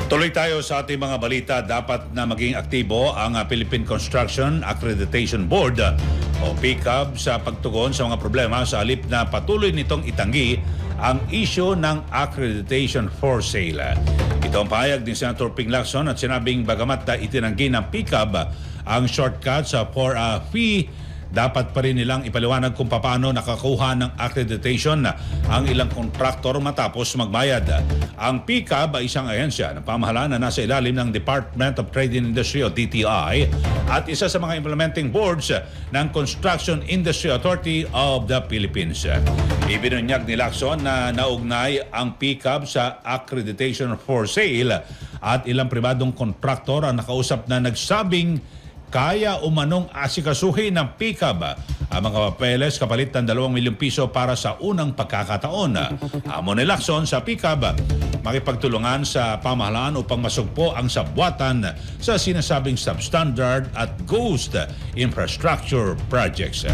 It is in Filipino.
Tuloy tayo sa ating mga balita. Dapat na maging aktibo ang Philippine Construction Accreditation Board o PCAB sa pagtugon sa mga problema sa halip na patuloy nitong itanggi ang issue ng accreditation for sale. Ito ang pahayag ni Senator Ping Lacson at sinabing bagamat na itinanggi ng PCAB ang shortcut for a fee, dapat pa rin nilang ipaliwanag kung paano nakakuha ng accreditation ang ilang kontraktor matapos magbayad. Ang PCAB ay isang ahensya ng pamahalaan na nasa ilalim ng Department of Trade and Industry o DTI at isa sa mga implementing boards ng Construction Industry Authority of the Philippines. Ibinunyag ni Lacson na naugnay ang PCAB sa accreditation for sale at ilang pribadong kontraktor ang nakausap na nagsabing kaya umanong asikasuhin ng PCAB ang mga papeles kapalit ng 2 milyong piso para sa unang pagkakataon. Amo ni Lacson sa PCAB makipagtulungan sa pamahalaan upang masugpo ang sabwatan sa sinasabing substandard at ghost infrastructure projects.